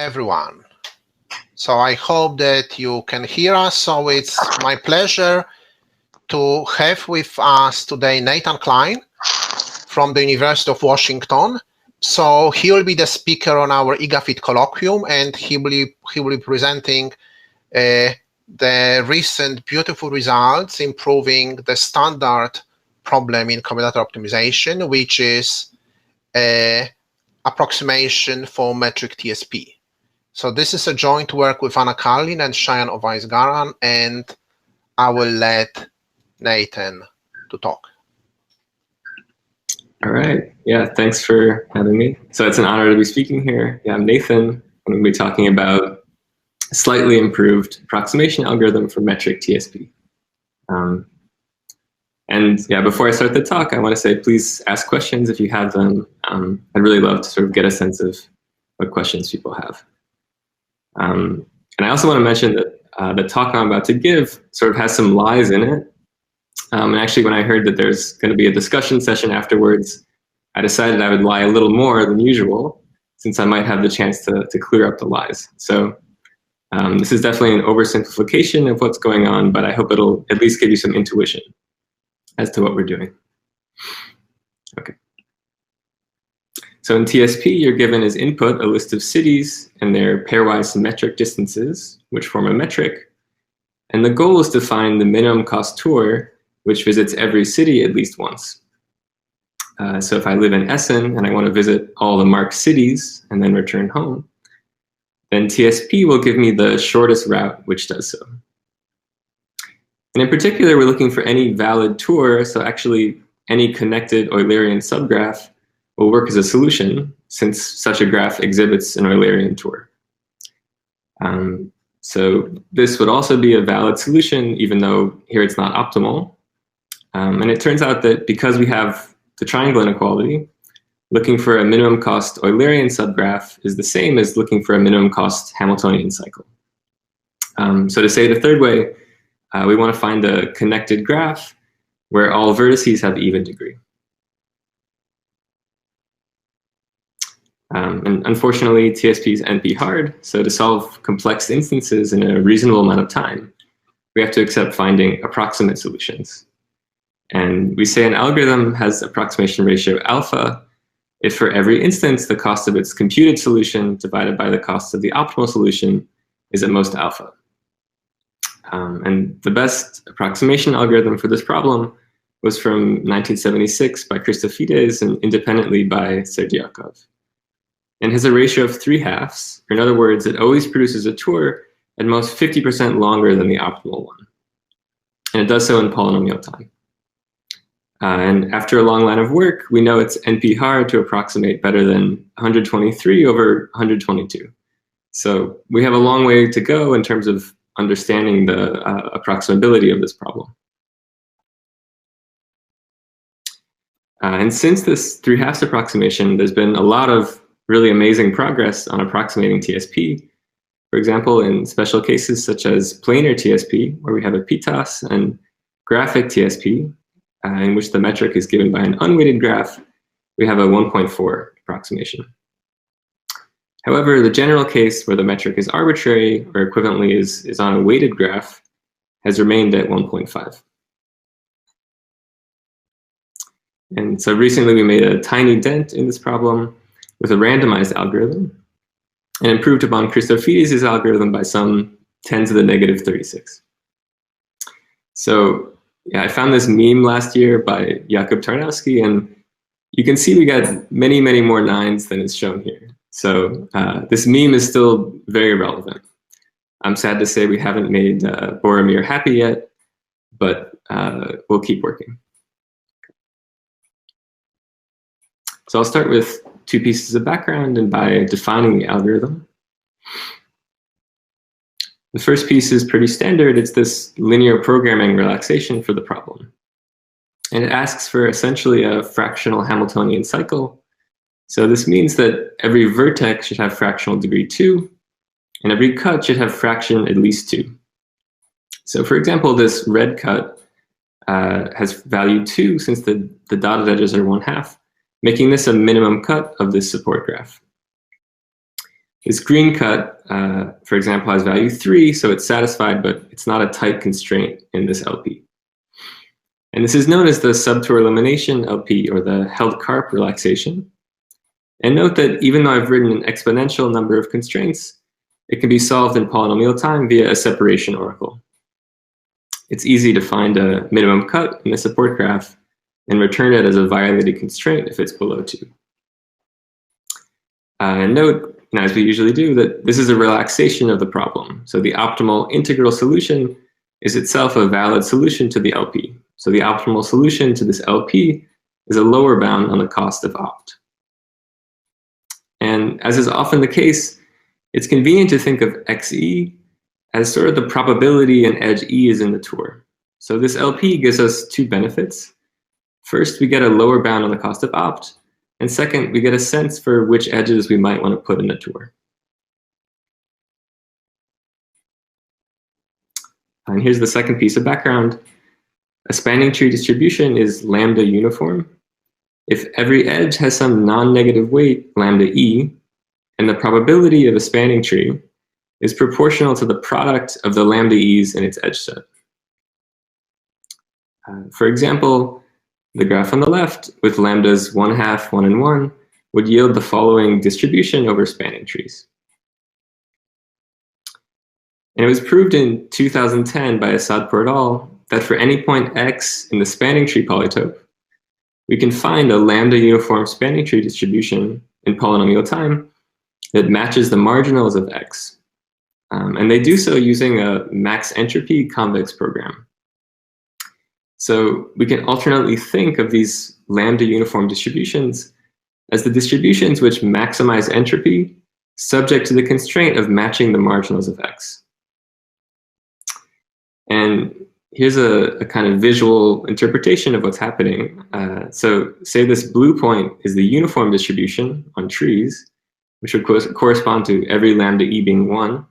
everyone. So I hope that you can hear us. So it's my pleasure to have with us today Nathan Klein from the University of Washington. So he will be the speaker on our IGAFIT colloquium, and he will be presenting the recent beautiful results improving the standard problem in combinatorial optimization, which is approximation for metric TSP. So this is a joint work with Anna Karlin and Cheyenne Ovais-Garan, and I will let Nathan to talk. All right. Yeah, thanks for having me. So it's an honor to be speaking here. Yeah, I'm Nathan. I'm going to be talking about a slightly improved approximation algorithm for metric TSP. And yeah, before I start the talk, I want to say please ask questions if you have them. I'd really love to sort of get a sense of what questions people have. And I also want to mention that the talk I'm about to give sort of has some lies in it. And actually, when I heard that there's going to be a discussion session afterwards, I decided I would lie a little more than usual, since I might have the chance to clear up the lies. So this is definitely an oversimplification of what's going on, but I hope it'll at least give you some intuition as to what we're doing. Okay. So in TSP, you're given as input a list of cities and their pairwise symmetric distances, which form a metric. And the goal is to find the minimum cost tour, which visits every city at least once. So if I live in Essen and I want to visit all the marked cities and then return home, then TSP will give me the shortest route, which does so. And in particular, we're looking for any valid tour, so actually any connected Eulerian subgraph will work as a solution, since such a graph exhibits an Eulerian tour. So this would also be a valid solution, even though here it's not optimal. And it turns out that because we have the triangle inequality, looking for a minimum cost Eulerian subgraph is the same as looking for a minimum cost Hamiltonian cycle. So to say it a third way, we want to find a connected graph where all vertices have even degree. And unfortunately, TSP is NP hard, so to solve complex instances in a reasonable amount of time, we have to accept finding approximate solutions. And we say an algorithm has approximation ratio alpha if for every instance the cost of its computed solution divided by the cost of the optimal solution is at most alpha. And the best approximation algorithm for this problem was from 1976 by Christofides and independently by Serdiakov. And has a ratio of 3/2, or in other words, it always produces a tour at most 50% longer than the optimal one. And it does so in polynomial time. And after a long line of work, we know it's NP hard to approximate better than 123 over 122. So we have a long way to go in terms of understanding the approximability of this problem. And since this 3/2 approximation, there's been a lot of really amazing progress on approximating TSP. For example, in special cases such as planar TSP, where we have a PTAS, and graphic TSP, in which the metric is given by an unweighted graph, we have a 1.4 approximation. However, the general case where the metric is arbitrary, or equivalently is on a weighted graph, has remained at 1.5. And so recently we made a tiny dent in this problem with a randomized algorithm and improved upon Christofides' algorithm by some 10 to the negative 36. So yeah, I found this meme last year by Jakub Tarnowski, and you can see we got many, many more 9s than is shown here. So this meme is still very relevant. I'm sad to say we haven't made Boromir happy yet, but we'll keep working. So I'll start with 2 pieces of background and by defining the algorithm. The first piece is pretty standard. It's this linear programming relaxation for the problem. And it asks for essentially a fractional Hamiltonian cycle. So this means that every vertex should have fractional degree 2, and every cut should have fraction at least 2. So for example, this red cut has value 2 since the dotted edges are 1/2, making this a minimum cut of this support graph. This green cut, for example, has value 3, so it's satisfied, but it's not a tight constraint in this LP. And this is known as the subtour elimination LP, or the held carp relaxation. And note that even though I've written an exponential number of constraints, it can be solved in polynomial time via a separation oracle. It's easy to find a minimum cut in a support graph and return it as a violated constraint if it's below 2. And note, as we usually do, that this is a relaxation of the problem. So the optimal integral solution is itself a valid solution to the LP. So the optimal solution to this LP is a lower bound on the cost of opt. And as is often the case, it's convenient to think of XE as sort of the probability an edge E is in the tour. So this LP gives us two benefits. First, we get a lower bound on the cost of opt. And second, we get a sense for which edges we might want to put in the tour. And here's the second piece of background. A spanning tree distribution is lambda uniform if every edge has some non-negative weight, lambda E, and the probability of a spanning tree is proportional to the product of the lambda E's in its edge set. For example, the graph on the left with lambdas 1/2, 1, and 1 would yield the following distribution over spanning trees. And it was proved in 2010 by Asadpour et al. That for any point x in the spanning tree polytope, we can find a lambda uniform spanning tree distribution in polynomial time that matches the marginals of x. And they do so using a max entropy convex program. So we can alternately think of these lambda uniform distributions as the distributions which maximize entropy subject to the constraint of matching the marginals of x. And here's a kind of visual interpretation of what's happening. So say this blue point is the uniform distribution on trees, which would correspond to every lambda E being 1.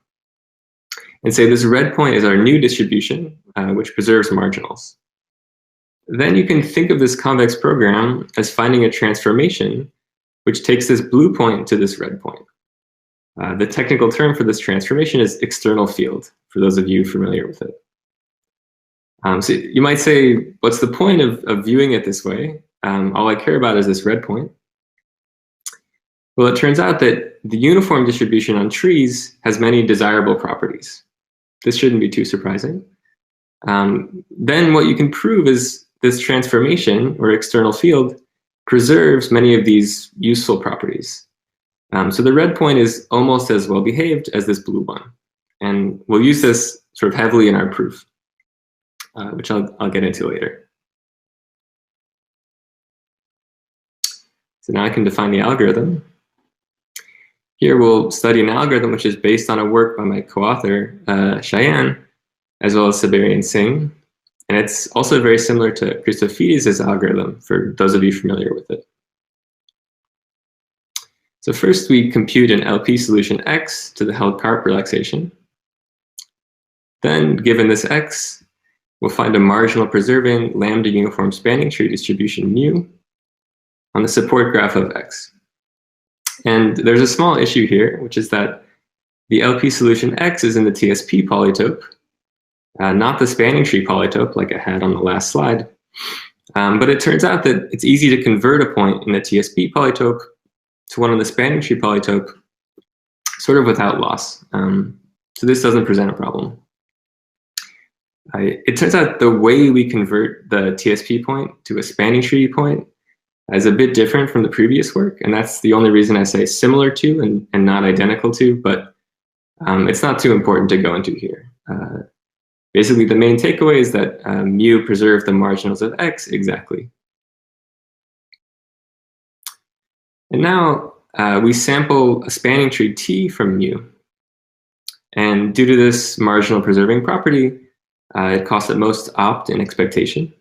And say this red point is our new distribution, which preserves marginals. Then you can think of this convex program as finding a transformation which takes this blue point to this red point. The technical term for this transformation is external field, for those of you familiar with it. So you might say, what's the point of viewing it this way? All I care about is this red point. Well, it turns out that the uniform distribution on trees has many desirable properties. This shouldn't be too surprising. Then what you can prove is this transformation, or external field, preserves many of these useful properties. So the red point is almost as well behaved as this blue one. And we'll use this sort of heavily in our proof, which I'll get into later. So now I can define the algorithm. Here we'll study an algorithm which is based on a work by my co-author, Cheyenne, as well as Saberi and Singh. And it's also very similar to Christofides' algorithm, for those of you familiar with it. So first we compute an LP solution X to the held carp relaxation. Then, given this X, we'll find a marginal preserving lambda uniform spanning tree distribution mu on the support graph of X. And there's a small issue here, which is that the LP solution X is in the TSP polytope, not the spanning tree polytope like I had on the last slide. But it turns out that it's easy to convert a point in the TSP polytope to one in the spanning tree polytope, sort of without loss. So this doesn't present a problem. It turns out the way we convert the TSP point to a spanning tree point is a bit different from the previous work, and that's the only reason I say similar to and not identical to, but it's not too important to go into here. Basically, the main takeaway is that mu preserved the marginals of x exactly. And now we sample a spanning tree T from mu. And due to this marginal preserving property, it costs at most opt in expectation.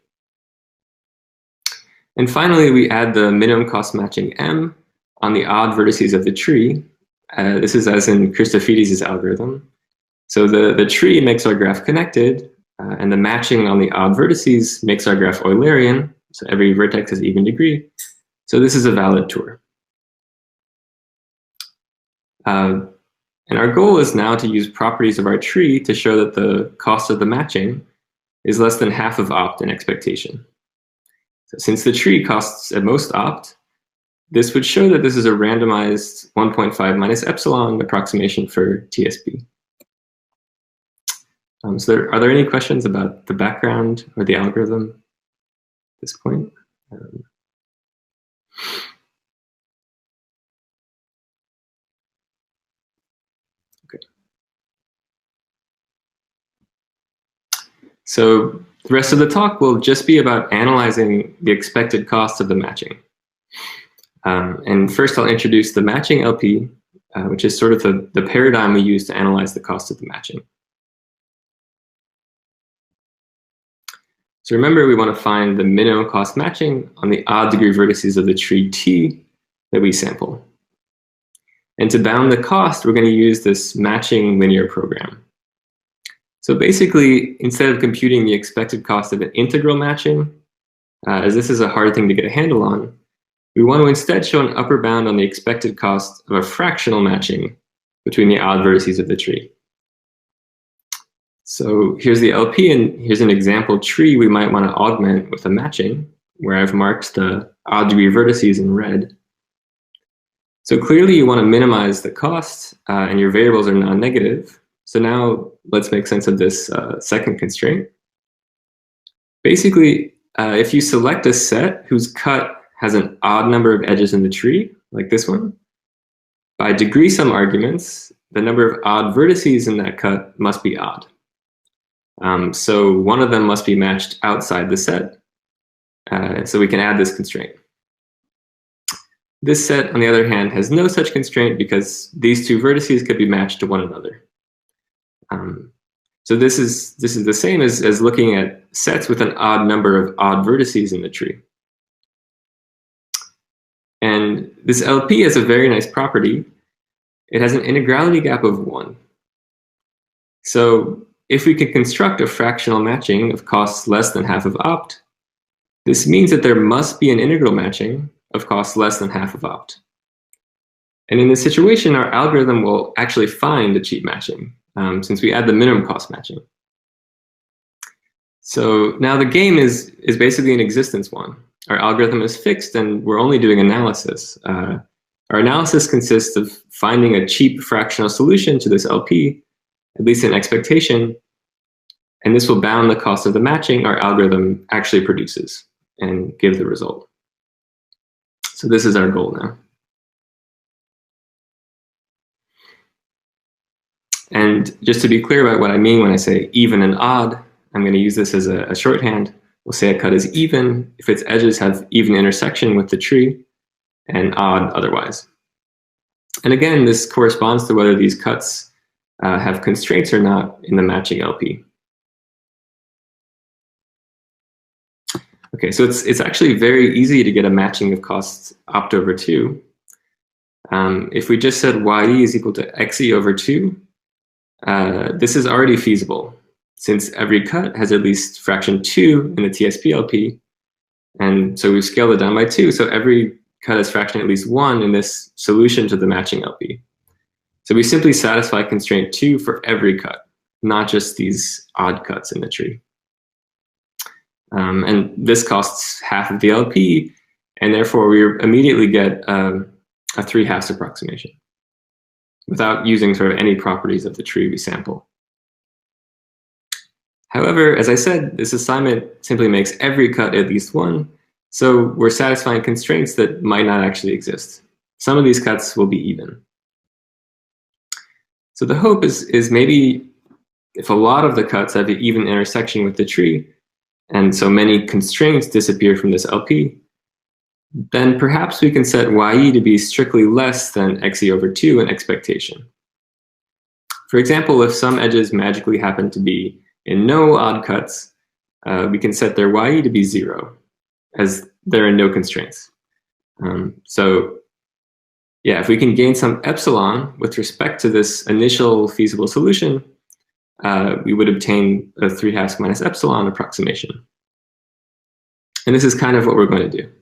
And finally, we add the minimum cost matching M on the odd vertices of the tree. This is as in Christofides' algorithm. So the tree makes our graph connected, and the matching on the odd vertices makes our graph Eulerian. So every vertex has even degree. So this is a valid tour. And our goal is now to use properties of our tree to show that the cost of the matching is less than half of opt and expectation. So since the tree costs at most opt, this would show that this is a randomized 1.5 minus epsilon approximation for TSP. So are there any questions about the background or the algorithm at this point? Okay. So the rest of the talk will just be about analyzing the expected cost of the matching. And first I'll introduce the matching LP, which is sort of the paradigm we use to analyze the cost of the matching. So remember, we want to find the minimum cost matching on the odd degree vertices of the tree T that we sample. And to bound the cost, we're going to use this matching linear program. So basically, instead of computing the expected cost of an integral matching, as this is a hard thing to get a handle on, we want to instead show an upper bound on the expected cost of a fractional matching between the odd vertices of the tree. So here's the LP, and here's an example tree we might want to augment with a matching, where I've marked the odd degree vertices in red. So clearly you want to minimize the cost, and your variables are non-negative. So now let's make sense of this second constraint. Basically, if you select a set whose cut has an odd number of edges in the tree, like this one, by degree sum arguments, the number of odd vertices in that cut must be odd. So one of them must be matched outside the set. So we can add this constraint. This set, on the other hand, has no such constraint because these two vertices could be matched to one another. So this is the same as looking at sets with an odd number of odd vertices in the tree. And this LP has a very nice property. It has an integrality gap of 1. So if we can construct a fractional matching of costs less than half of opt, this means that there must be an integral matching of costs less than half of opt. And in this situation, our algorithm will actually find a cheap matching, since we add the minimum cost matching. So now the game is basically an existence one. Our algorithm is fixed and we're only doing analysis. Our analysis consists of finding a cheap fractional solution to this LP, at least in expectation, and this will bound the cost of the matching our algorithm actually produces and give the result. So this is our goal now. And just to be clear about what I mean when I say even and odd, I'm going to use this as a shorthand. We'll say a cut is even if its edges have even intersection with the tree, and odd otherwise. And again, this corresponds to whether these cuts have constraints or not in the matching LP. Okay, so it's actually very easy to get a matching of costs opt over 2. If we just said ye is equal to xe over 2, this is already feasible, since every cut has at least fraction 2 in the TSP LP, and so we've scaled it down by 2, so every cut has fraction at least 1 in this solution to the matching LP. So we simply satisfy constraint 2 for every cut, not just these odd cuts in the tree. And this costs half of the LP, and therefore we immediately get a 3/2 approximation without using sort of any properties of the tree we sample. However, as I said, this assignment simply makes every cut at least 1, so we're satisfying constraints that might not actually exist. Some of these cuts will be even. So the hope is maybe if a lot of the cuts have an even intersection with the tree, and so many constraints disappear from this LP, then perhaps we can set ye to be strictly less than xe over 2 in expectation. For example, if some edges magically happen to be in no odd cuts, we can set their ye to be 0, as there are no constraints. So yeah, if we can gain some epsilon with respect to this initial feasible solution, we would obtain a 3/2 minus epsilon approximation. And this is kind of what we're going to do.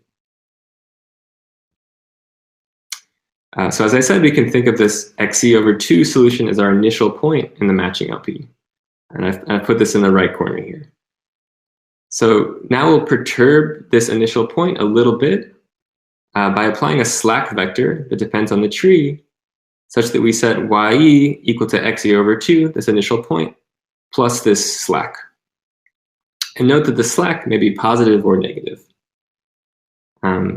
So as I said, we can think of this XE/2 solution as our initial point in the matching LP. And I've put this in the right corner here. So now we'll perturb this initial point a little bit by applying a slack vector that depends on the tree, such that we set YE equal to XE/2, this initial point, plus this slack. And note that the slack may be positive or negative.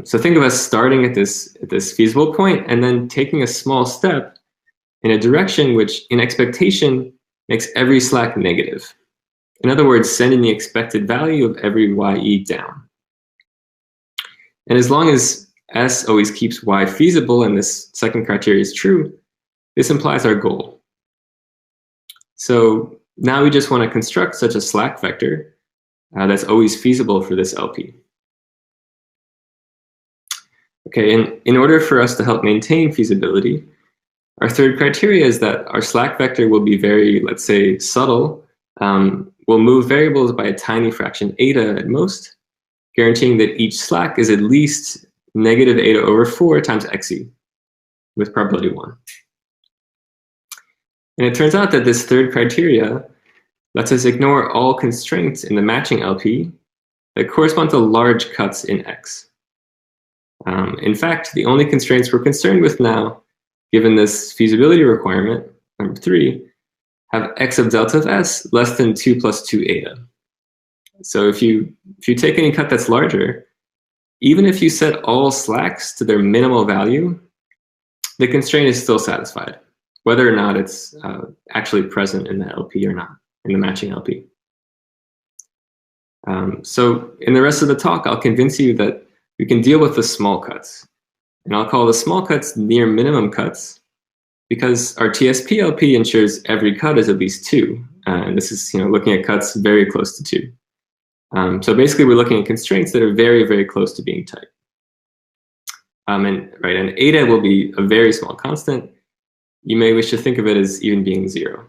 So think of us starting at this feasible point and then taking a small step in a direction which, in expectation, makes every slack negative. In other words, sending the expected value of every YE down. And as long as S always keeps Y feasible and this second criteria is true, this implies our goal. So now we just want to construct such a slack vector that's always feasible for this LP. Okay, and in order for us to help maintain feasibility, our third criteria is that our slack vector will be very, let's say, subtle. We'll move variables by a tiny fraction eta at most, guaranteeing that each slack is at least negative eta/4 times xe with probability 1. And it turns out that this third criteria lets us ignore all constraints in the matching LP that correspond to large cuts in X. In fact, the only constraints we're concerned with now, given this feasibility requirement, number 3, have X of delta of S less than 2 plus 2 eta. So if you take any cut that's larger, even if you set all slacks to their minimal value, the constraint is still satisfied, whether or not it's actually present in the LP or not, in the matching LP. So in the rest of the talk, I'll convince you that we can deal with the small cuts. And I'll call the small cuts near minimum cuts because our TSP LP ensures every cut is at least 2. And this is looking at cuts very close to 2. So basically, we're looking at constraints that are very, very close to being tight. And eta will be a very small constant. You may wish to think of it as even being 0.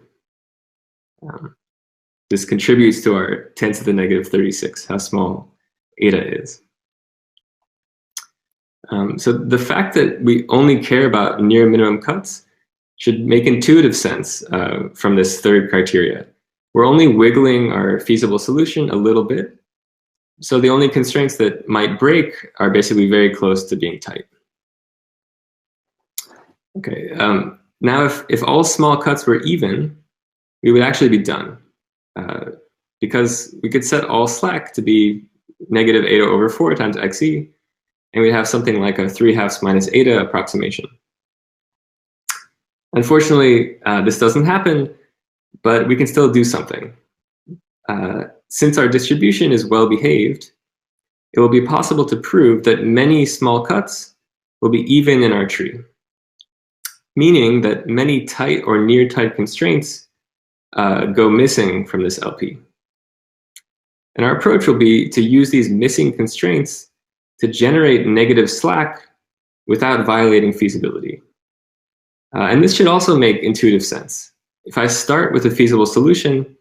This contributes to our 10 to the negative 36, how small eta is. So the fact that we only care about near minimum cuts should make intuitive sense from this third criteria. We're only wiggling our feasible solution a little bit. So the only constraints that might break are basically very close to being tight. Okay, now if all small cuts were even, we would actually be done. Because we could set all slack to be negative eta/4 times xe, and we'd have something like a 3/2 minus eta approximation. Unfortunately, this doesn't happen, but we can still do something. Since our distribution is well behaved, it will be possible to prove that many small cuts will be even in our tree, meaning that many tight or near tight constraints go missing from this LP. And our approach will be to use these missing constraints to generate negative slack without violating feasibility. And this should also make intuitive sense. If I start with a feasible solution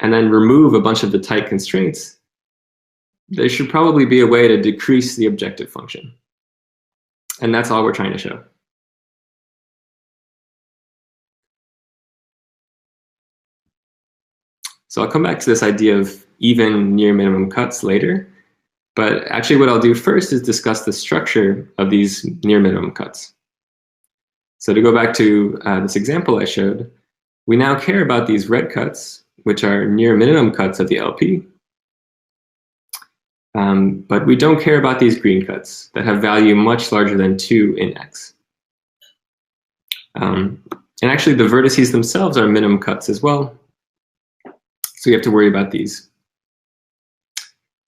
and then remove a bunch of the tight constraints, there should probably be a way to decrease the objective function. And that's all we're trying to show. So I'll come back to this idea of even near minimum cuts later. But actually what I'll do first is discuss the structure of these near minimum cuts. So to go back to this example I showed, we now care about these red cuts, which are near minimum cuts of the LP. But we don't care about these green cuts that have value much larger than 2 in X. And actually the vertices themselves are minimum cuts as well. So we have to worry about these.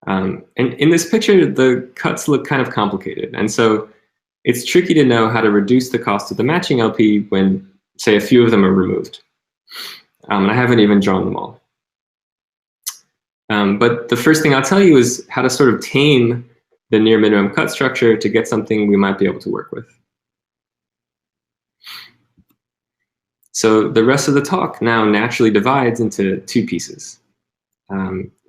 And in this picture, the cuts look kind of complicated. And so it's tricky to know how to reduce the cost of the matching LP when, say, a few of them are removed. And I haven't even drawn them all. But the first thing I'll tell you is how to sort of tame the near minimum cut structure to get something we might be able to work with. So the rest of the talk now naturally divides into 2 pieces.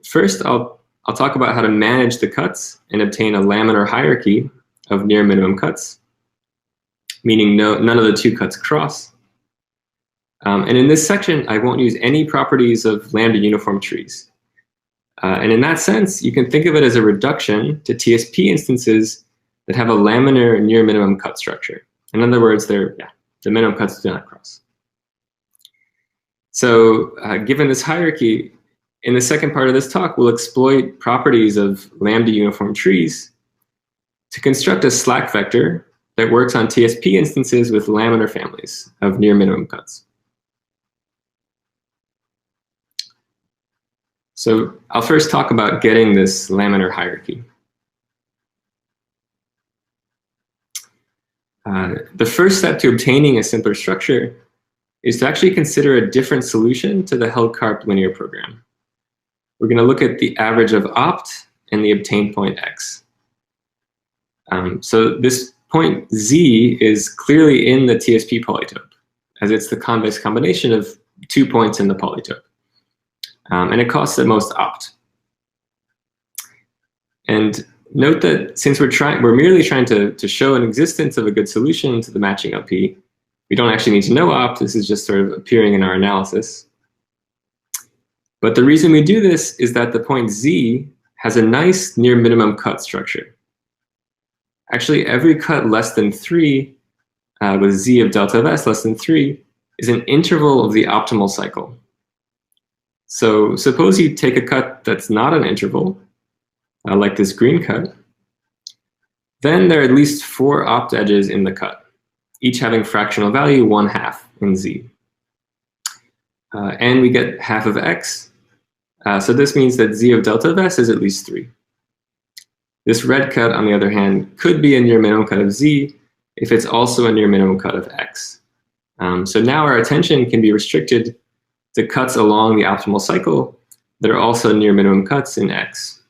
First, I'll talk about how to manage the cuts and obtain a laminar hierarchy of near minimum cuts. meaning none of the two cuts cross. And in this section, I won't use any properties of lambda uniform trees. And in that sense, you can think of it as a reduction to TSP instances that have a laminar near minimum cut structure. In other words, the minimum cuts do not cross. So given this hierarchy, in the second part of this talk, we'll exploit properties of lambda uniform trees to construct a slack vector that works on TSP instances with laminar families of near minimum cuts. So I'll first talk about getting this laminar hierarchy. The first step to obtaining a simpler structure is to actually consider a different solution to the Held-Karp linear program. We're going to look at the average of opt and the obtained point x. So this point z is clearly in the TSP polytope, as it's the convex combination of 2 points in the polytope. And it costs at most opt. And note that since we're merely trying to show an existence of a good solution to the matching LP, we don't actually need to know opt. This is just sort of appearing in our analysis. But the reason we do this is that the point z has a nice near minimum cut structure. Actually, every cut less than 3 with z of delta of s less than 3 is an interval of the optimal cycle. So suppose you take a cut that's not an interval, like this green cut, then there are at least 4 opt edges in the cut, each having fractional value 1/2 in z. And we get half of x, so this means that z of delta of s is at least 3. This red cut, on the other hand, could be a near minimum cut of z if it's also a near minimum cut of x. So now our attention can be restricted to cuts along the optimal cycle that are also near minimum cuts in x.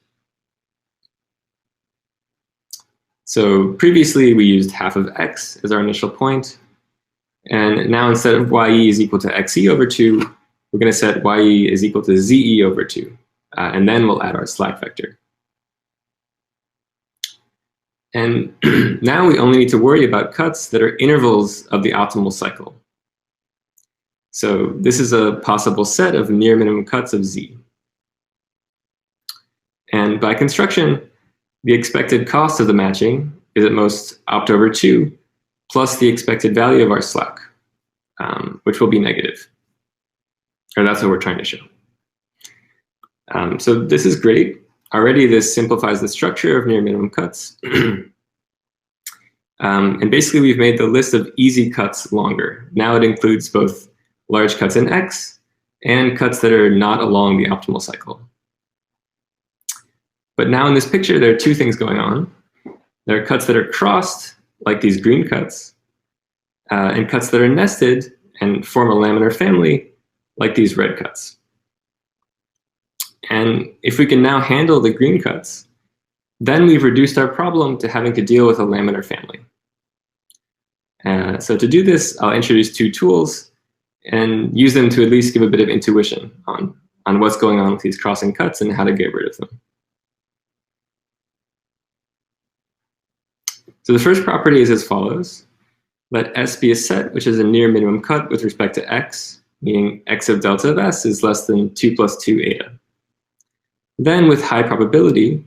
So previously we used half of x as our initial point, and now instead of ye is equal to xe over 2, we're going to set ye is equal to ze over 2, and then we'll add our slack vector. And now we only need to worry about cuts that are intervals of the optimal cycle. So this is a possible set of near minimum cuts of z. And by construction, the expected cost of the matching is at most opt over 2 plus the expected value of our slack, which will be negative. Or that's what we're trying to show. So this is great. Already this simplifies the structure of near minimum cuts. And basically we've made the list of easy cuts longer. Now it includes both large cuts in x and cuts that are not along the optimal cycle. But now in this picture, there are 2 things going on. There are cuts that are crossed, like these green cuts, and cuts that are nested and form a laminar family, like these red cuts. And if we can now handle the green cuts, then we've reduced our problem to having to deal with a laminar family. So to do this, I'll introduce 2 tools and use them to at least give a bit of intuition on what's going on with these crossing cuts and how to get rid of them. So the first property is as follows. Let S be a set which is a near minimum cut with respect to x, meaning x of delta of s is less than 2 plus 2 eta. Then with high probability,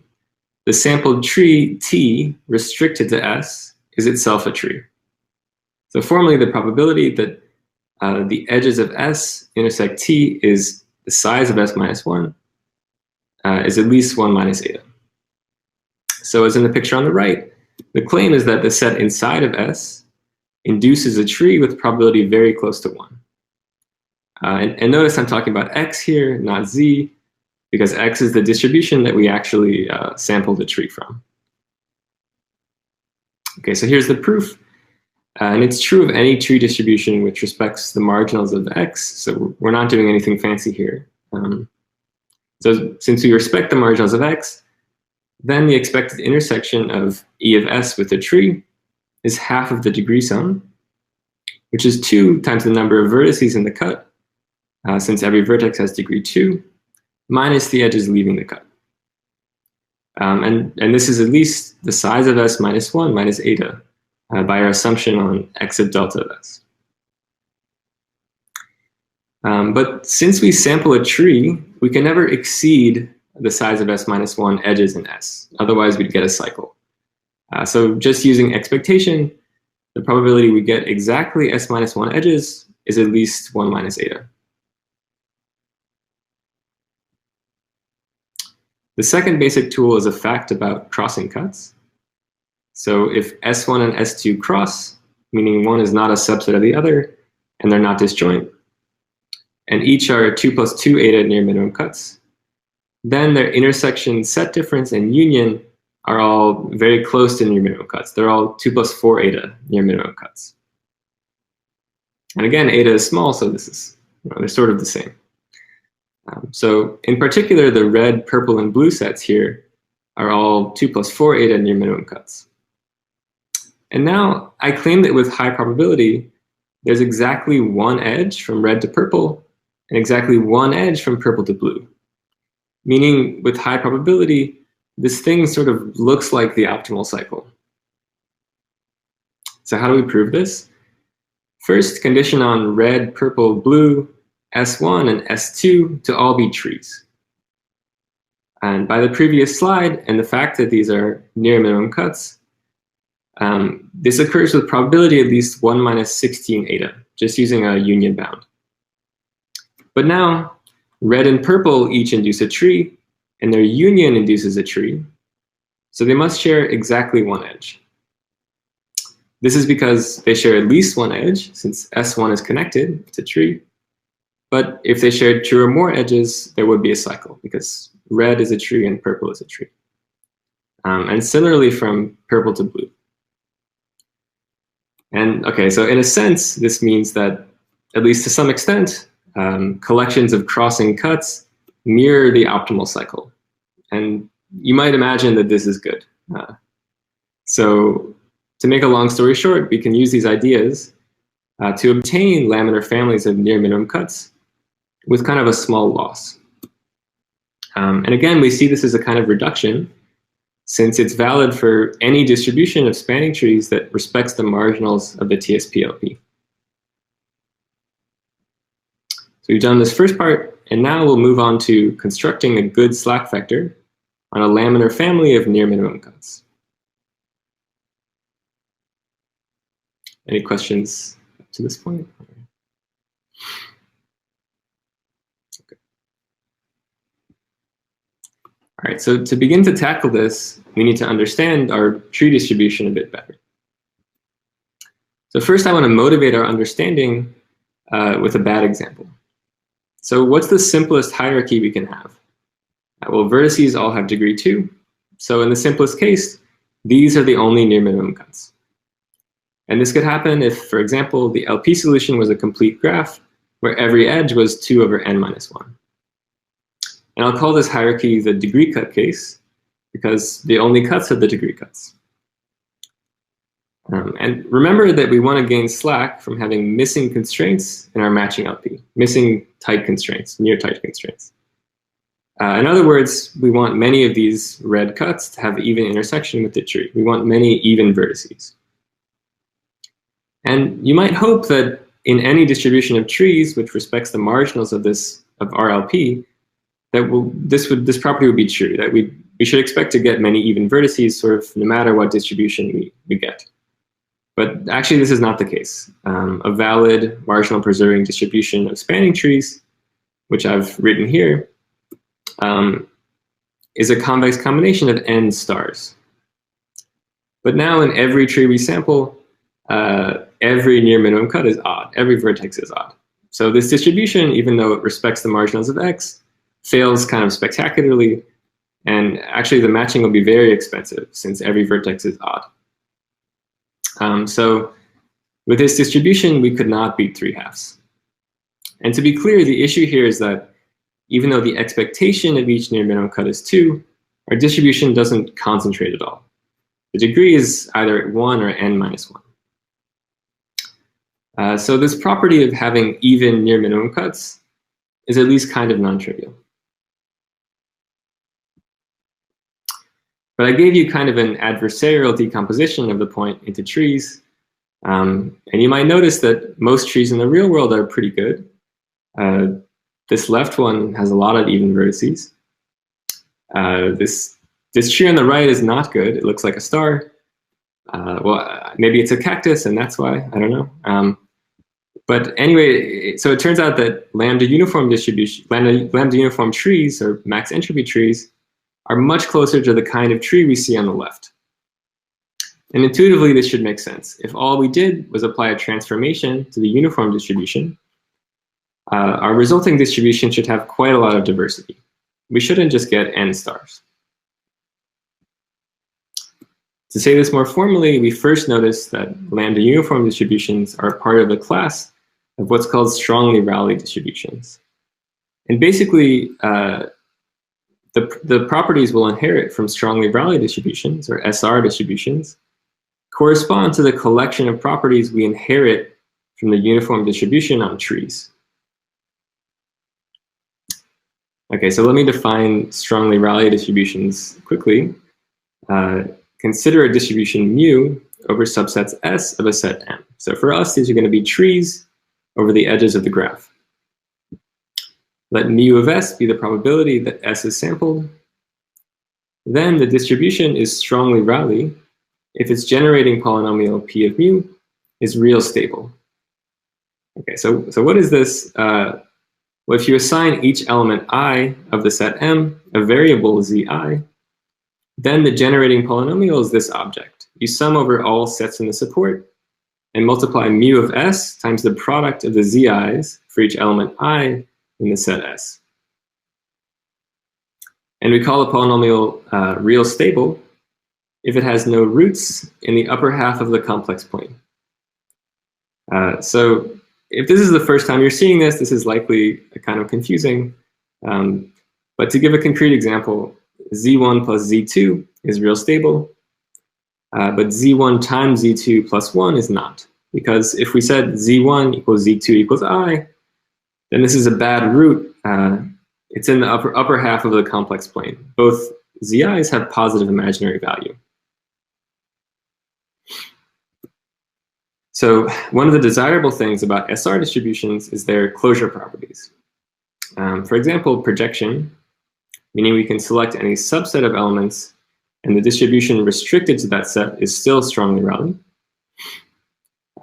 the sampled tree T restricted to S is itself a tree. So formally, the probability that the edges of S intersect T is the size of S minus 1 is at least 1 minus eta. So as in the picture on the right, the claim is that the set inside of S induces a tree with probability very close to 1. And notice I'm talking about X here, not Z, because X is the distribution that we actually sampled the tree from. Okay, so here's the proof. And it's true of any tree distribution which respects the marginals of X, so we're not doing anything fancy here. So since we respect the marginals of X, then the expected intersection of E of S with the tree is half of the degree sum, which is 2 times the number of vertices in the cut, since every vertex has degree 2, minus the edges leaving the cut. And this is at least the size of S minus 1 minus eta, by our assumption on x of delta of s. But since we sample a tree, we can never exceed the size of s minus 1 edges in S. Otherwise, we'd get a cycle. So just using expectation, the probability we get exactly s minus 1 edges is at least 1 minus eta. The second basic tool is a fact about crossing cuts. So if S1 and S2 cross, meaning one is not a subset of the other, and they're not disjoint, and each are 2 plus 2 eta near minimum cuts, then their intersection set difference and union are all very close to near minimum cuts. They're all 2 plus 4 eta near minimum cuts. And again, eta is small, so this is, they're sort of the same. So in particular, the red, purple, and blue sets here are all 2 plus 4 eta near minimum cuts. And now I claim that with high probability, there's exactly one edge from red to purple and exactly one edge from purple to blue. Meaning with high probability, this thing sort of looks like the optimal cycle. So how do we prove this? First, condition on red, purple, blue, S1 and S2 to all be trees. And by the previous slide and the fact that these are near minimum cuts, this occurs with probability at least 1 minus 16 eta, just using a union bound. But now, red and purple each induce a tree, and their union induces a tree, so they must share exactly one edge. This is because they share at least one edge, since S1 is connected, it's a tree. But if they shared 2 or more edges, there would be a cycle, because red is a tree and purple is a tree. And similarly from purple to blue. And okay, so in a sense, this means that, at least to some extent, collections of crossing cuts mirror the optimal cycle. And you might imagine that this is good. So to make a long story short, we can use these ideas to obtain laminar families of near minimum cuts with kind of a small loss. And again, we see this as a kind of reduction, since it's valid for any distribution of spanning trees that respects the marginals of the TSP LP. So we've done this first part, and now we'll move on to constructing a good slack vector on a laminar family of near minimum cuts. Any questions to this point? Okay. All right, so to begin to tackle this, we need to understand our tree distribution a bit better. So first, I want to motivate our understanding with a bad example. So what's the simplest hierarchy we can have? Well, vertices all have degree 2. So in the simplest case, these are the only near minimum cuts. And this could happen if, for example, the LP solution was a complete graph where every edge was 2 over n minus 1. And I'll call this hierarchy the degree cut case, because the only cuts are the degree cuts. And remember that we want to gain slack from having missing constraints in our matching LP, missing tight constraints, near tight constraints. In other words, we want many of these red cuts to have even intersection with the tree. We want many even vertices. And you might hope that in any distribution of trees which respects the marginals of RLP, that this property would be true, that we should expect to get many even vertices sort of no matter what distribution we get. But actually, this is not the case. A valid marginal preserving distribution of spanning trees, which I've written here, is a convex combination of n stars. But now in every tree we sample, every near minimum cut is odd. Every vertex is odd. So this distribution, even though it respects the marginals of x, fails kind of spectacularly. And actually, the matching will be very expensive since every vertex is odd. So with this distribution, we could not beat 3/2. And to be clear, the issue here is that even though the expectation of each near minimum cut is 2, our distribution doesn't concentrate at all. The degree is either 1 or n minus 1. So this property of having even near minimum cuts is at least kind of non-trivial. But I gave you kind of an adversarial decomposition of the point into trees. And you might notice that most trees in the real world are pretty good. This left one has a lot of even vertices. This tree on the right is not good. It looks like a star. Well, maybe it's a cactus, and that's why. I don't know. But anyway, so it turns out that lambda uniform distribution, lambda uniform trees, or max entropy trees, are much closer to the kind of tree we see on the left. And intuitively, this should make sense. If all we did was apply a transformation to the uniform distribution, our resulting distribution should have quite a lot of diversity. We shouldn't just get n stars. To say this more formally, we first notice that lambda uniform distributions are part of a class of what's called strongly Rayleigh distributions. And basically, the properties we'll inherit from strongly Rayleigh distributions, or SR distributions, correspond to the collection of properties we inherit from the uniform distribution on trees. Okay, so let me define strongly Rayleigh distributions quickly. Consider a distribution mu over subsets S of a set M. So for us, these are going to be trees over the edges of the graph. Let mu of S be the probability that S is sampled. Then the distribution is strongly Rayleigh if its generating polynomial P of mu is real stable. Okay, so what is this? Well, if you assign each element I of the set M a variable zi, then the generating polynomial is this object. You sum over all sets in the support and multiply mu of S times the product of the zi's for each element I in the set S. And we call the polynomial real stable if it has no roots in the upper half of the complex plane. So if this is the first time you're seeing this, this is likely kind of confusing. But to give a concrete example, z1 plus z2 is real stable, but z1 times z2 plus 1 is not. Because if we said z1 equals z2 equals I, then this is a bad root. It's in the upper half of the complex plane. Both zi's have positive imaginary value. So one of the desirable things about SR distributions is their closure properties. For example, projection, meaning we can select any subset of elements and the distribution restricted to that set is still strongly Rayleigh.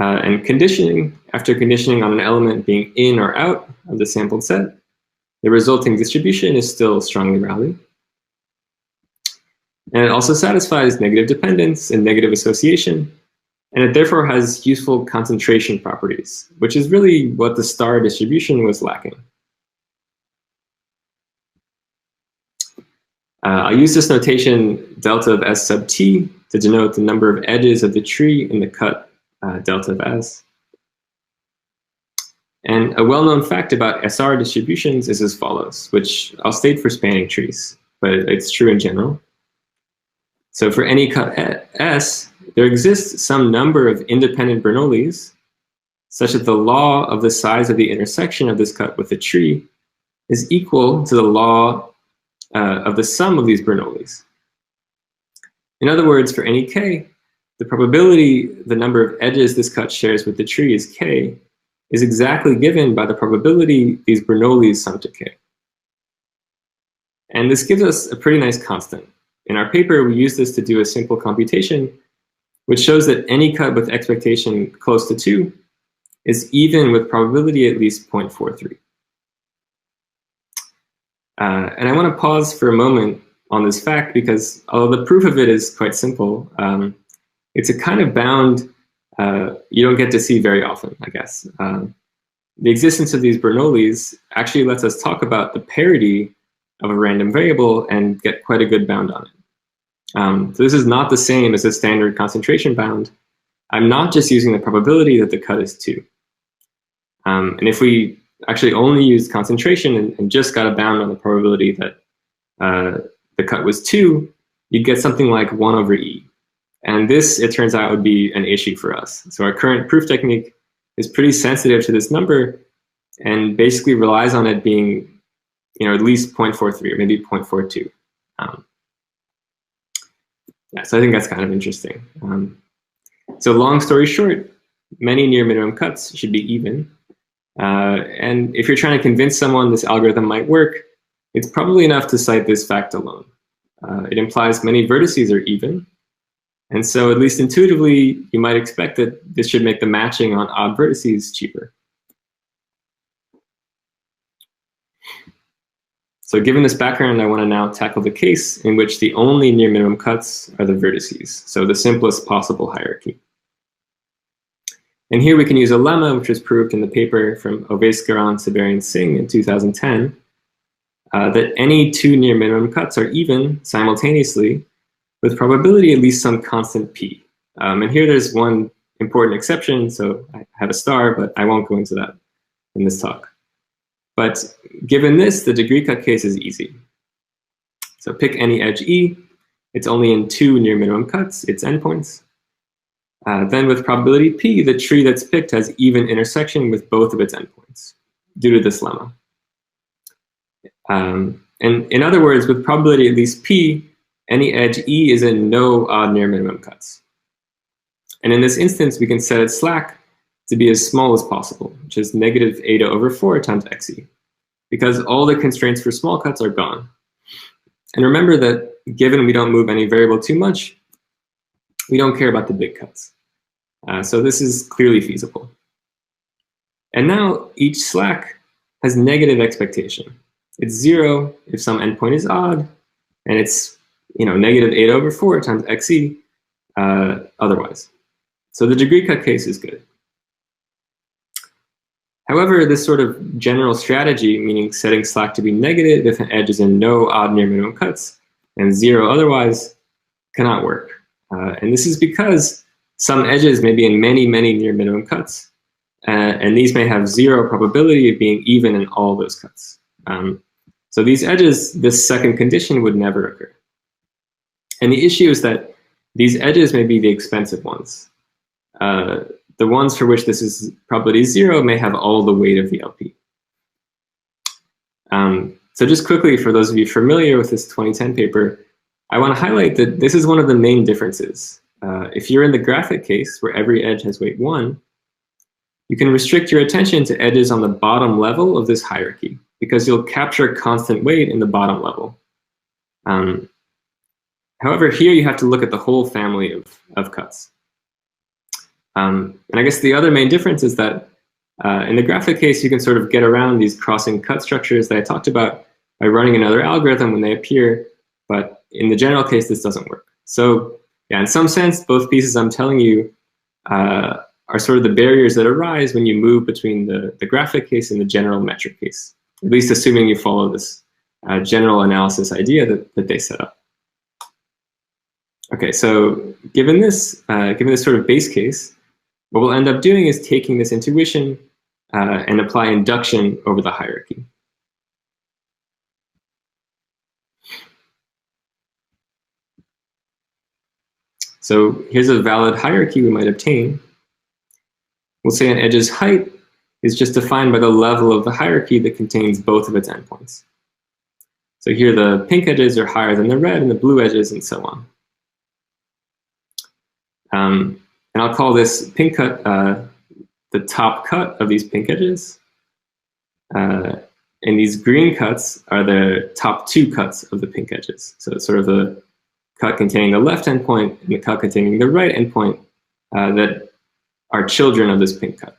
And conditioning, after conditioning on an element being in or out of the sampled set, the resulting distribution is still strongly Rayleigh. And it also satisfies negative dependence and negative association, and it therefore has useful concentration properties, which is really what the star distribution was lacking. I'll use this notation delta of S sub t to denote the number of edges of the tree in the cut delta of S. And a well-known fact about SR distributions is as follows, which I'll state for spanning trees, but it's true in general. So for any cut S, there exists some number of independent Bernoullis such that the law of the size of the intersection of this cut with the tree is equal to the law of the sum of these Bernoullis. In other words, for any k, the probability the number of edges this cut shares with the tree is k is exactly given by the probability these Bernoullis sum to k. And this gives us a pretty nice constant. In our paper, we use this to do a simple computation, which shows that any cut with expectation close to 2 is even with probability at least 0.43. And I want to pause for a moment on this fact because although the proof of it is quite simple, it's a kind of bound you don't get to see very often, I guess. The existence of these Bernoullis actually lets us talk about the parity of a random variable and get quite a good bound on it. So this is not the same as a standard concentration bound. I'm not just using the probability that the cut is 2. And if we actually only used concentration and just got a bound on the probability that the cut was 2, you'd get something like 1 over e. And this, it turns out, would be an issue for us. So our current proof technique is pretty sensitive to this number and basically relies on it being, at least 0.43 or maybe 0.42. Yeah, so I think that's kind of interesting. So long story short, many near minimum cuts should be even. And if you're trying to convince someone this algorithm might work, it's probably enough to cite this fact alone. It implies many vertices are even. And so at least intuitively, you might expect that this should make the matching on odd vertices cheaper. So given this background, I want to now tackle the case in which the only near minimum cuts are the vertices, so the simplest possible hierarchy. And here we can use a lemma, which was proved in the paper from Ovescaron, Siberian Singh in 2010, that any two near minimum cuts are even simultaneously with probability at least some constant p. And here there's one important exception, so I have a star, but I won't go into that in this talk. But given this, the degree cut case is easy. So pick any edge E. It's only in two near minimum cuts, its endpoints. Then with probability p, the tree that's picked has even intersection with both of its endpoints due to this lemma. And in other words, with probability at least p, any edge E is in no odd near minimum cuts. And in this instance, we can set its slack to be as small as possible, which is negative eta over 4 times xe, because all the constraints for small cuts are gone. And remember that given we don't move any variable too much, we don't care about the big cuts. So this is clearly feasible. And now each slack has negative expectation. It's 0 if some endpoint is odd, and it's negative 8 over 4 times xe otherwise. So the degree cut case is good. However, this sort of general strategy, meaning setting slack to be negative if an edge is in no odd near minimum cuts and 0 otherwise, cannot work. And this is because some edges may be in many, many near minimum cuts, and these may have 0 probability of being even in all those cuts. So these edges, this second condition would never occur. And the issue is that these edges may be the expensive ones. The ones for which this is probability 0 may have all the weight of the LP. So just quickly, for those of you familiar with this 2010 paper, I want to highlight that this is one of the main differences. If you're in the graphic case, where every edge has weight 1, you can restrict your attention to edges on the bottom level of this hierarchy, because you'll capture constant weight in the bottom level. However, here you have to look at the whole family of cuts. And I guess the other main difference is that in the graphic case, you can sort of get around these crossing cut structures that I talked about by running another algorithm when they appear. But in the general case, this doesn't work. So yeah, in some sense, both pieces I'm telling you are sort of the barriers that arise when you move between the graphic case and the general metric case, at least assuming you follow this general analysis idea that they set up. Okay, so given this sort of base case, what we'll end up doing is taking this intuition and apply induction over the hierarchy. So here's a valid hierarchy we might obtain. We'll say an edge's height is just defined by the level of the hierarchy that contains both of its endpoints. So here the pink edges are higher than the red and the blue edges, and so on. And I'll call this pink cut the top cut of these pink edges. And these green cuts are the top 2 cuts of the pink edges. So it's sort of the cut containing the left endpoint and the cut containing the right endpoint that are children of this pink cut.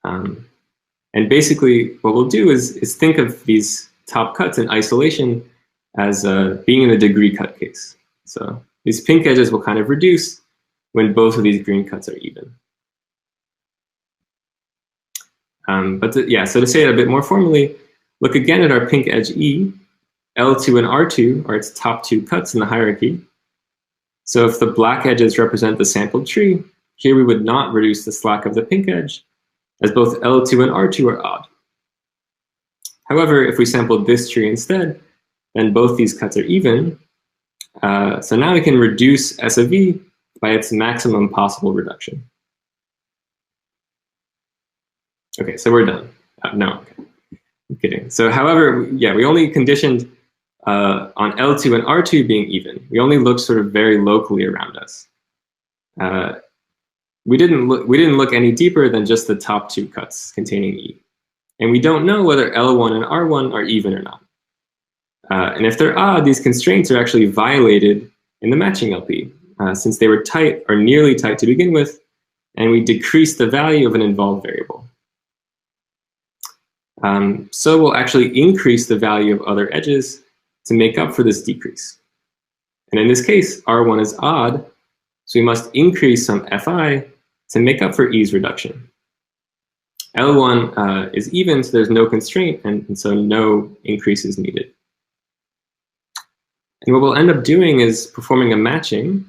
And basically what we'll do is think of these top cuts in isolation as being in the degree cut case. So these pink edges will kind of reduce when both of these green cuts are even. So to say it a bit more formally, look again at our pink edge E. L2 and R2 are its top 2 cuts in the hierarchy. So if the black edges represent the sampled tree, here we would not reduce the slack of the pink edge, as both L2 and R2 are odd. However, if we sampled this tree instead, then both these cuts are even. So now we can reduce S of E by its maximum possible reduction. Okay, so we're done. No, okay. I'm kidding. So however, yeah, we only conditioned on L2 and R2 being even. We only looked sort of very locally around us. We didn't look any deeper than just the top two cuts containing E. And we don't know whether L1 and R1 are even or not. And if they're odd, these constraints are actually violated in the matching LP, since they were tight or nearly tight to begin with, and we decrease the value of an involved variable. So we'll actually increase the value of other edges to make up for this decrease. And in this case, R1 is odd, so we must increase some Fi to make up for E's reduction. L1 is even, so there's no constraint, and so no increase is needed. And what we'll end up doing is performing a matching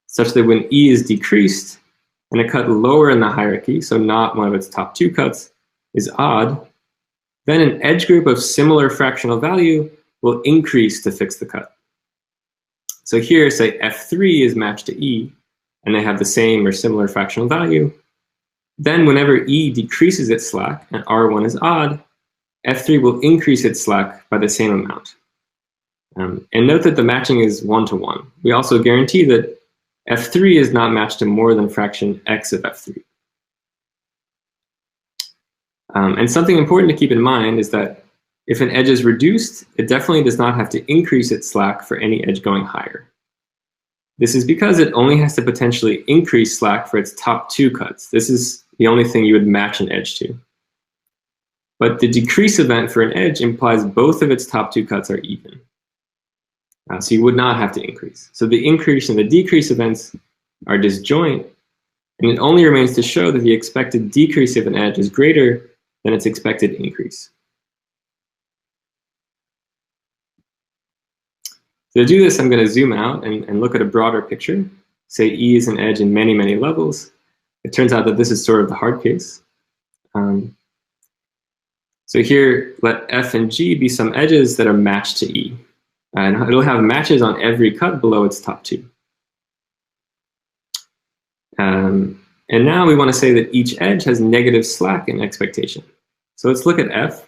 such that when E is decreased and a cut lower in the hierarchy, so not one of its top two cuts, is odd, then an edge group of similar fractional value will increase to fix the cut. So here, say F3 is matched to E, and they have the same or similar fractional value. Then whenever E decreases its slack and R1 is odd, F3 will increase its slack by the same amount. And note that the matching is 1-to-1. We also guarantee that F3 is not matched to more than fraction x of F3. And something important to keep in mind is that if an edge is reduced, it definitely does not have to increase its slack for any edge going higher. This is because it only has to potentially increase slack for its top two cuts. This is the only thing you would match an edge to. But the decrease event for an edge implies both of its top two cuts are even. So you would not have to increase. So the increase and the decrease events are disjoint, and it only remains to show that the expected decrease of an edge is greater than its expected increase. So to do this, I'm going to zoom out and look at a broader picture. Say E is an edge in many, many levels. It turns out that this is sort of the hard case. So here, let F and G be some edges that are matched to E. And it'll have matches on every cut below its top two. And now we want to say that each edge has negative slack in expectation. So let's look at F.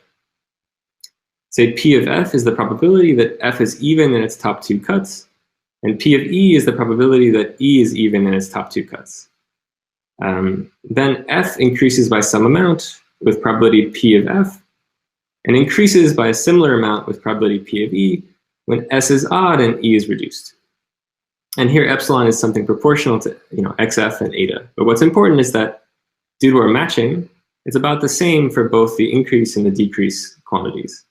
Say P of F is the probability that F is even in its top two cuts, and P of E is the probability that E is even in its top two cuts. Then F increases by some amount with probability P of F, and increases by a similar amount with probability P of E when S is odd and E is reduced. And here epsilon is something proportional to XF and eta. But what's important is that due to our matching, it's about the same for both the increase and the decrease quantities.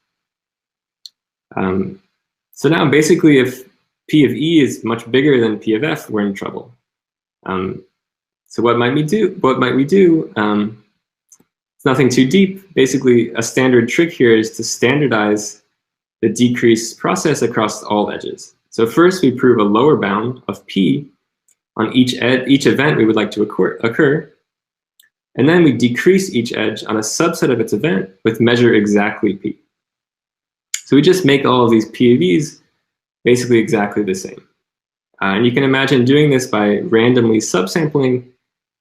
So now basically if P of E is much bigger than P of F, we're in trouble. So what might we do? It's nothing too deep. Basically, a standard trick here is to standardize the decrease process across all edges. So first we prove a lower bound of P on each event we would like to occur. And then we decrease each edge on a subset of its event with measure exactly P. So we just make all of these P of E's basically exactly the same. And you can imagine doing this by randomly subsampling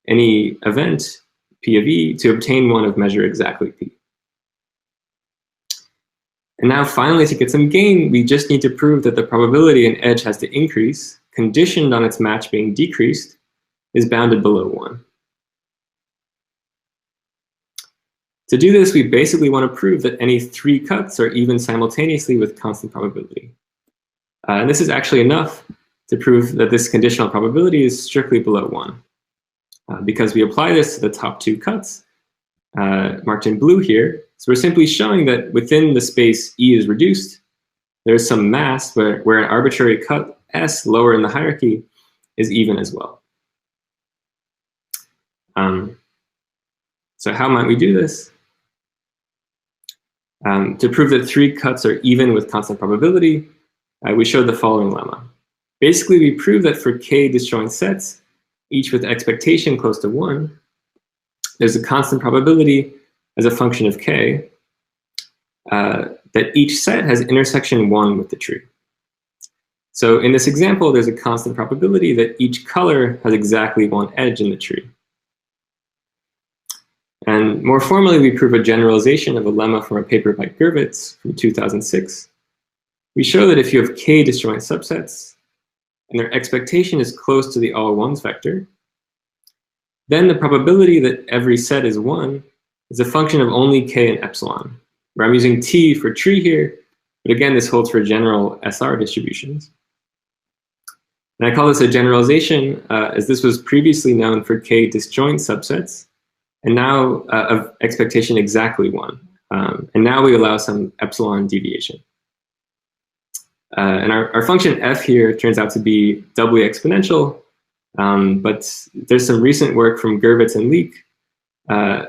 any event, P of E, to obtain one of measure exactly P. And now finally, to get some gain, we just need to prove that the probability an edge has to increase, conditioned on its match being decreased, is bounded below 1. To do this, we basically want to prove that any 3 cuts are even simultaneously with constant probability. And this is actually enough to prove that this conditional probability is strictly below 1. Because we apply this to the top 2 cuts, marked in blue here. So we're simply showing that within the space E is reduced, there's some mass where an arbitrary cut S lower in the hierarchy is even as well. So how might we do this? To prove that 3 cuts are even with constant probability, we showed the following lemma. Basically, we prove that for k disjoint sets, each with expectation close to 1, there's a constant probability as a function of k that each set has intersection 1 with the tree. So in this example, there's a constant probability that each color has exactly 1 edge in the tree. And more formally, we prove a generalization of a lemma from a paper by Gervitz from 2006. we show that if you have k disjoint subsets and their expectation is close to the all ones vector, then the probability that every set is 1 is a function of only k and epsilon, where I'm using t for tree here, but again, this holds for general SR distributions. And I call this a generalization, as this was previously known for k disjoint subsets, and now of expectation exactly 1. And now we allow some epsilon deviation. And our function f here turns out to be doubly exponential, but there's some recent work from Gurvitz and Leek,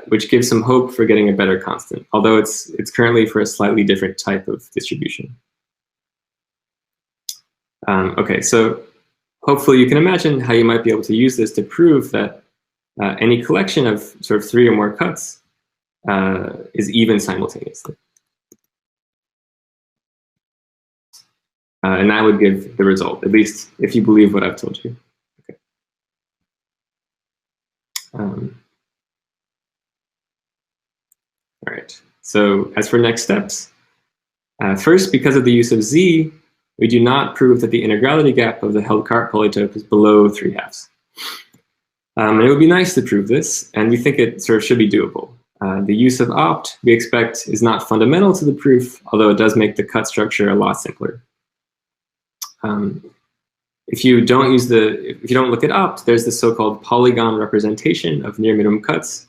which gives some hope for getting a better constant, although it's currently for a slightly different type of distribution. Okay, so hopefully you can imagine how you might be able to use this to prove that any collection of sort of 3 or more cuts is even simultaneously. And that would give the result, at least if you believe what I've told you. Okay. All right, so as for next steps, first, because of the use of z, we do not prove that the integrality gap of the Held-Kart polytope is below 3/2. And it would be nice to prove this, and we think it sort of should be doable. The use of opt, we expect, is not fundamental to the proof, although it does make the cut structure a lot simpler. If you don't look at opt, there's this so-called polygon representation of near minimum cuts,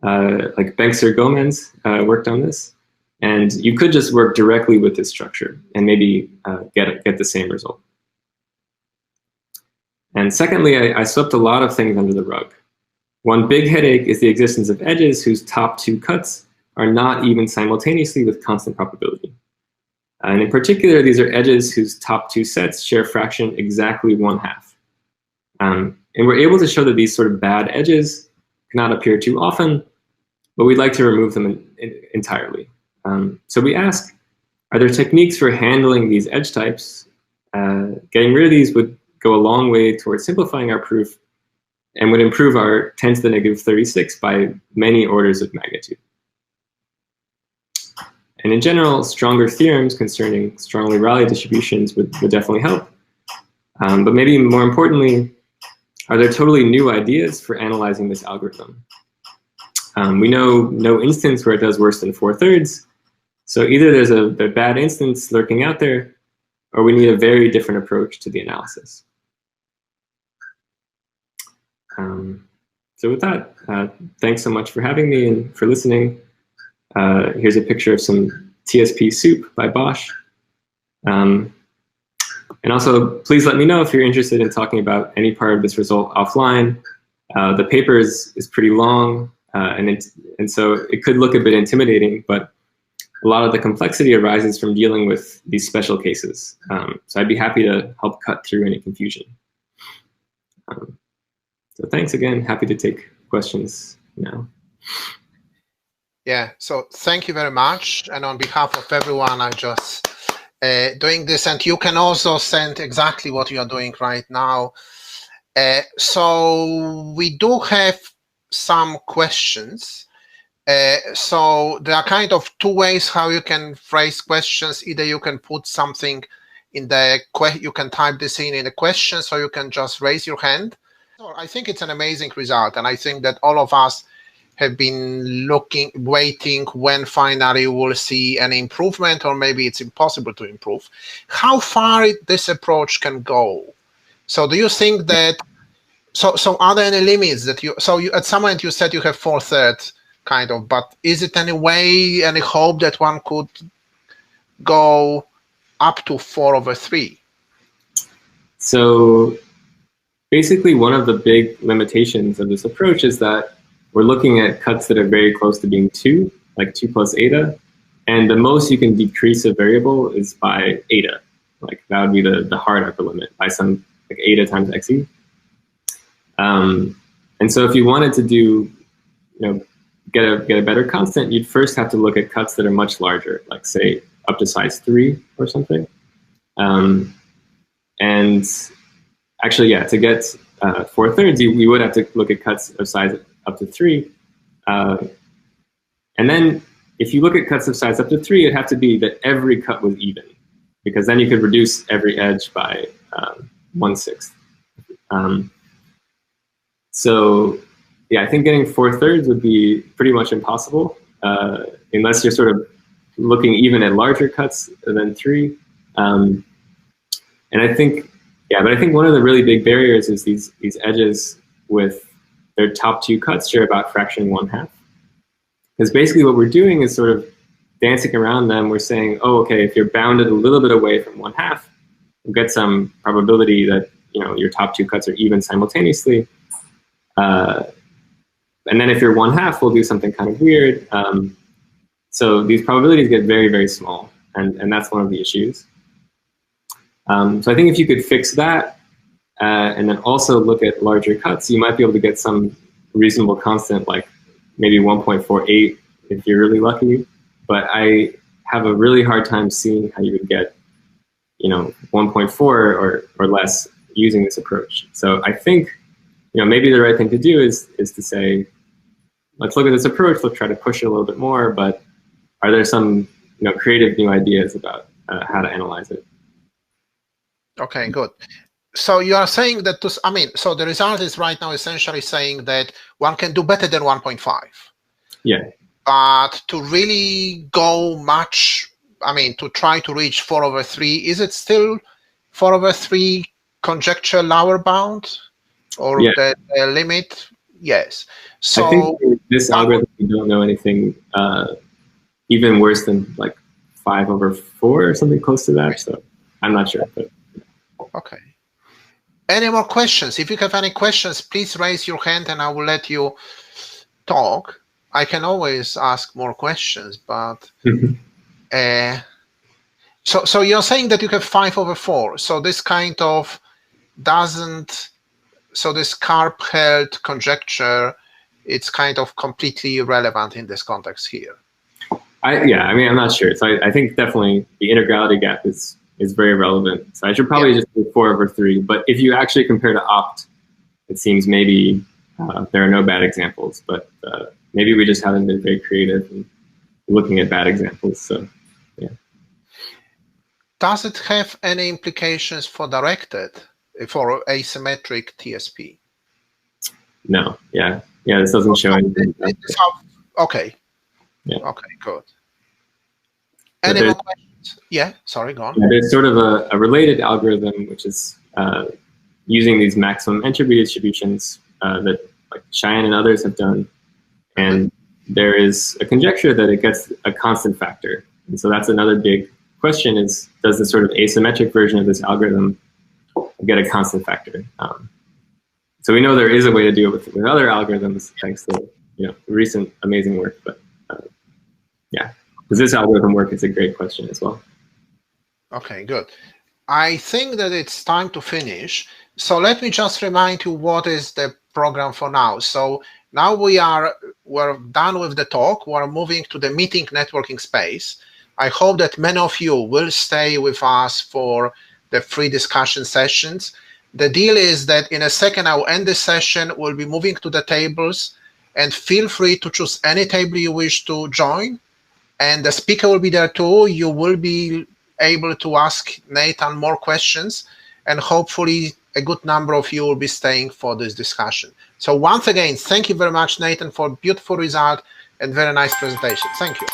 like Banksir-Gomez worked on this, and you could just work directly with this structure and maybe get the same result. And secondly, I swept a lot of things under the rug. One big headache is the existence of edges whose top 2 cuts are not even simultaneously with constant probability. And in particular, these are edges whose top 2 sets share fraction exactly 1/2. And we're able to show that these sort of bad edges cannot appear too often, but we'd like to remove them entirely. So we ask, are there techniques for handling these edge types? Getting rid of these would go a long way towards simplifying our proof and would improve our 10 to the negative 36 by many orders of magnitude. And in general, stronger theorems concerning strongly Rayleigh distributions would definitely help. But maybe more importantly, are there totally new ideas for analyzing this algorithm? We know no instance where it does worse than 4/3. So either there's a bad instance lurking out there, or we need a very different approach to the analysis. So with that, thanks so much for having me and for listening. Here's a picture of some TSP soup by Bosch. And also, please let me know if you're interested in talking about any part of this result offline. The paper is pretty long, and so it could look a bit intimidating, but a lot of the complexity arises from dealing with these special cases. So I'd be happy to help cut through any confusion. So thanks again. Happy to take questions now. Yeah, so thank you very much. And on behalf of everyone, I'm just doing this. And you can also send exactly what you are doing right now. So we do have some questions. So there are kind of 2 ways how you can phrase questions. Either you can put something in the you can type this in the question, so you can just raise your hand. So I think it's an amazing result, and I think that all of us have been waiting when finally we'll see an improvement, or maybe it's impossible to improve. How far this approach can go? So do you think that, so are there any limits that you at some point you said you have 4/3 kind of, but is it any way, any hope that one could go up to 4/3? So basically one of the big limitations of this approach is that we're looking at cuts that are very close to being 2, like 2 plus eta, and the most you can decrease a variable is by eta. Like that would be the hard upper limit by some like eta times xe. And so if you wanted to do, get a better constant, you'd first have to look at cuts that are much larger, like say up to size 3 or something. And actually, yeah, to get 4/3, we would have to look at cuts of size up to 3. And then if you look at cuts of size up to 3, it'd have to be that every cut was even. because then you could reduce every edge by 1/6. So yeah, I think getting 4/3 would be pretty much impossible unless you're sort of looking even at larger cuts than 3. And I think, yeah, but I think one of the really big barriers is these edges with their top 2 cuts share about fraction 1/2. Because basically what we're doing is sort of dancing around them. We're saying, oh, okay, if you're bounded a little bit away from 1/2, we'll get some probability that, you know, your top 2 cuts are even simultaneously. And then if you're 1/2, we'll do something kind of weird. So these probabilities get very, very small, and that's one of the issues. So I think if you could fix that, and then also look at larger cuts, you might be able to get some reasonable constant, like maybe 1.48 if you're really lucky. But I have a really hard time seeing how you would get, you know, 1.4 or less using this approach. So I think, you know, maybe the right thing to do is to say, let's look at this approach, let's try to push it a little bit more, but are there some, you know, creative new ideas about how to analyze it? Okay, good. So you are saying that, so the result is right now essentially saying that one can do better than 1.5. Yeah. But to really go much, to try to reach 4/3, is it still 4/3 conjecture lower bound? Or the limit? Yes. So I think this algorithm, we don't know anything even worse than like 5/4 or something close to that. So I'm not sure. But okay. Any more questions? If you have any questions, please raise your hand and I will let you talk. I can always ask more questions, but so you're saying that you have 5/4. So this kind of doesn't. So this carp-held conjecture, it's kind of completely irrelevant in this context here. I'm not sure. So I think definitely the integrality gap is very relevant. So I should probably just do 4/3. But if you actually compare to opt, it seems maybe there are no bad examples. But maybe we just haven't been very creative in looking at bad examples. So yeah. Does it have any implications for directed, for asymmetric TSP? No. Yeah. This doesn't show anything. Okay. Yeah. Okay. Good. Any more questions? Yeah. Sorry. Go on. Yeah, there's sort of a related algorithm which is using these maximum entropy distributions that like Cheyenne and others have done, and there is a conjecture that it gets a constant factor, and so that's another big question: is does the sort of asymmetric version of this algorithm get a constant factor? So we know there is a way to do it with other algorithms, thanks to recent amazing work. But does this algorithm work? Is a great question as well. Okay, good. I think that it's time to finish. So let me just remind you what is the program for now. So now we're done with the talk. We're moving to the meeting networking space. I hope that many of you will stay with us for the free discussion sessions. The deal is that in a second I will end this session. We'll be moving to the tables, and feel free to choose any table you wish to join. And the speaker will be there too. You will be able to ask Nathan more questions, and hopefully a good number of you will be staying for this discussion. So once again, thank you very much, Nathan, for a beautiful result and very nice presentation. Thank you.